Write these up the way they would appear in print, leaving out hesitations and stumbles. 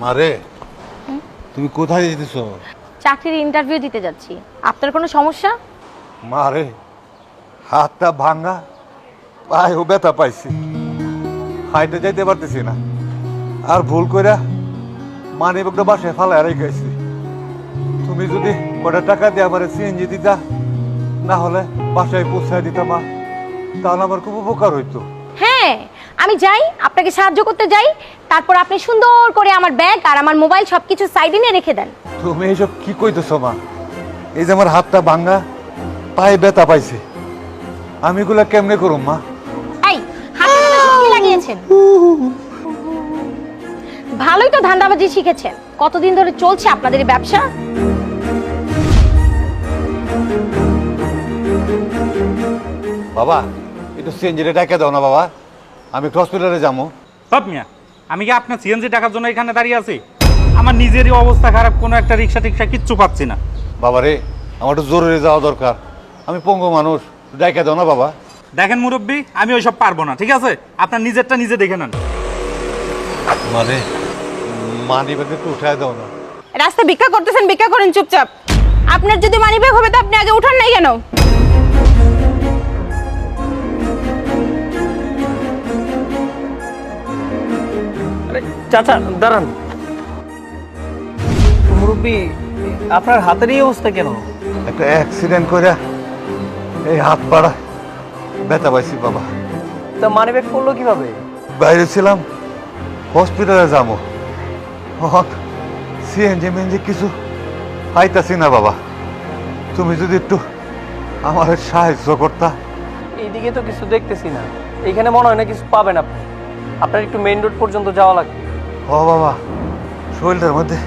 মারে তুমি কোথায় যেতেছো? চাকরির ইন্টারভিউ দিতে যাচ্ছি। আপনার কোনো সমস্যা? মারে হাতটা ভাঙা, পায়েও ব্যথা পাইছি, হাইটে যাইতে পারতেছি না। আর ভুল কইরা মানি ব্যাগটা বাসায় ফালায় রেখেছি। তুমি যদি কটা টাকা দিয়ে আমার সিএনজি দিতা, না হলে বাসায় পৌঁছায় দিতাম, তাহলে আমার খুব উপকার হইতো। হ্যাঁ, আমি যাই, আপনাকে সাহায্য করতে যাই, তারপর আপনি সুন্দর করে আমার ব্যাগ আর আমার মোবাইল সবকিছু সাইডে নিয়ে রেখে দেন। তুমি এইসব কি কইতেছো মা? এই যে আমার হাতটা ভাঙা, পায়ে ব্যথা পাইছে, আমি এগুলা কেমনে করুম মা? এই হাতে কি লাগিয়েছেন? ভালোই তো ধান্দাবাজি শিখেছেন। কতদিন ধরে চলছে আপনাদের এই ব্যবসা? বাবা একটু সিএনজিটা ডাকা দাও না বাবা, আমি একটু হসপিটালে যাবো। সব মিয়া, আমি কি আপনার সিএনজি টাকার জন্য এখানে দাঁড়িয়ে আছি? আমার নিজেরই অবস্থা খারাপ, কোনো একটা রিক্সা টিক্সা কিচ্ছু পাচ্ছি না। বাবা রে, আমার একটু জরুরি যাওয়া দরকার, আমি পঙ্গু মানুষ, ডাকা দাও না বাবা। দেখেন মুরব্বী, আমি ওইসব পারবো না, ঠিক আছে? আপনার নিজেরটা নিজে দেখে নেন। মানে মানি ব্যাগ একটু উঠায় দাও না। রাস্তায় ভিক্ষা করতেছেন, ভিক্ষা করেন চুপচাপ। আপনার যদি মানিব্যাগ হবে তো আপনি আগে উঠান নাই কেন? চাচা দাঁড়ান। মুরব্বী, আপনার হাতের এই অবস্থা কেন? একটা অ্যাক্সিডেন্ট করে এই হাত পাড়া ব্যথা পাইছি বাবা। তা মানি ব্যাগ পড়লো কিভাবে? বাইরে ছিলাম, হসপিটালে যাবো, সিএনজি মেনজি কিছু পাইতাছি না বাবা। তুমি যদি একটু আমার সাহায্য করতা। এইদিকে তো কিছু দেখতেছি না, এখানে মনে হয় না কিছু পাবেন আপনি। আপনার একটু মেইন রোড পর্যন্ত যাওয়া লাগবে। ও বাবা, শরীরটার মধ্যে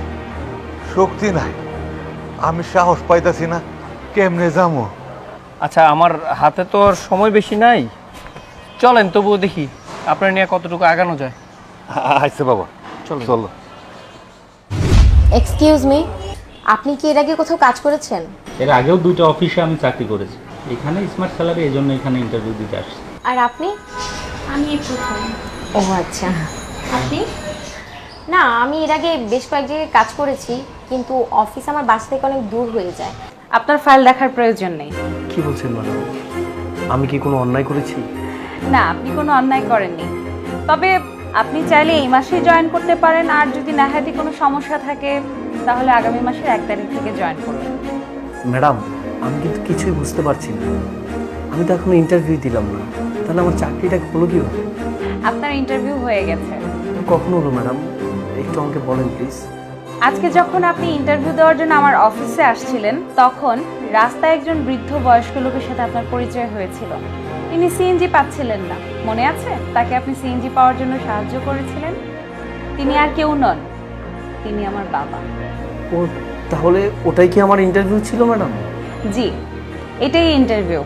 শক্তি নাই, আমি সাহস পাইতাছি না, কেমনে যাবো? আচ্ছা, আমার হাতে তো আর সময় বেশি নাই, চলেন তবুও দেখি আপনার নিয়ে কতটুকু আগানো যায়। আচ্ছা বাবা, চলো চলো। এক্সকিউজ মি, আপনি কি এর আগে কোথাও কাজ করেছেন? এর আগেও দুটো অফিসে আমি চাকরি করেছি, এখানে স্মার্ট স্যালারি, এই জন্য এখানে ইন্টারভিউ দিতে আসছি। আর আপনি? আমি এই প্রথম। ও আচ্ছা। আপনি? না, আমি এর আগে বেশ কয়েক জায়গায় কাজ করেছি, কিন্তু অফিস আমার বাসা থেকে অনেক দূর হয়ে যায়। আপনার ফাইল দেখার প্রয়োজন নেই। কি বলছেন ম্যাডাম? আমি কি কোনো অন্যায় করেছি? না, আপনি কোনো অন্যায় করেননি। তবে আপনি চাইলে এই মাসেই জয়েন করতে পারেন, আর যদি নেহাতি কোনো সমস্যা থাকে তাহলে আগামী মাসের 1 তারিখ থেকে জয়েন করুন। ম্যাডাম, আমি কিন্তু কিছুই বুঝতে পারছি না, আমি তো এখনো ইন্টারভিউ দিলাম না, তাহলে আমার চাকরিটা হলো কীভাবে? আপনার ইন্টারভিউ হয়ে গেছে। কখন হলো ম্যাডাম, একটু আমাকে বলেন প্লিজ। আজকে যখন আপনি ইন্টারভিউ দেওয়ার জন্য আমার অফিসে আসছিলেন, তখন রাস্তায় একজন বৃদ্ধ বয়স্ক লোকের সাথে আপনার পরিচয় হয়েছিল। তিনি সিএনজি পাচ্ছিলেন না, মনে আছে? তাকে আপনি সিএনজি পাওয়ার জন্য সাহায্য করেছিলেন। তিনি আর কেউ নন, তিনি আমার বাবা। ও, তাহলে ওটাই কি আমার ইন্টারভিউ ছিল ম্যাডাম? জি, এটাই ইন্টারভিউ।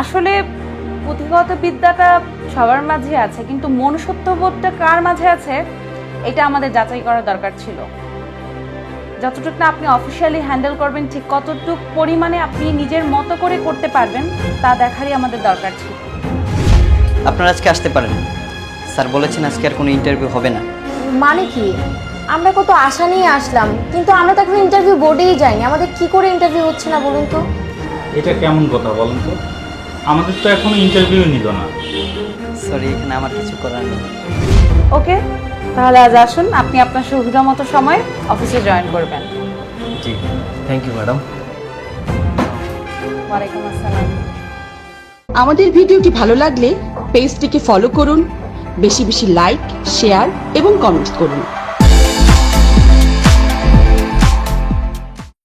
আসলে পুঁথিগত বিদ্যাটা সবার মাঝে আছে, কিন্তু মনুষ্যত্ববোধটা কার মাঝে আছে এটা আমাদের যাচাই করা দরকার ছিল। যতটুকু না আপনি অফিসিয়ালি হ্যান্ডেল করবেন, ঠিক কতটুকু পরিমাণে আপনি নিজের মতো করে করতে পারবেন তা দেখারই আমাদের দরকার ছিল। আপনারা আজকে আসতে পারেন। স্যার বলেছেন আজকে আর কোনো ইন্টারভিউ হবে না। মানে কি? আমরা কত আশা নিয়ে আসলাম, কিন্তু আমরা তো এখন ইন্টারভিউ বোর্ডেই যাইনি। আমাদের কি করে ইন্টারভিউ হচ্ছে না বলুন তো? এটা কেমন কথা বলেন তো? আমাদের তো এখনো ইন্টারভিউ নিল না। সরি, এখানে আমার কিছু করার নেই। ওকে, তাহলে আজ আসুন, আপনি আপনার সুবিধা মতো সময় অফিসে জয়েন করবেন। জি, থ্যাংক ইউ ম্যাডাম। ওয়ালাইকুম আসসালাম। আমাদের ভিডিওটি ভালো লাগলে পেজটিকে ফলো করুন, বেশি বেশি লাইক, শেয়ার এবং কমেন্ট করুন।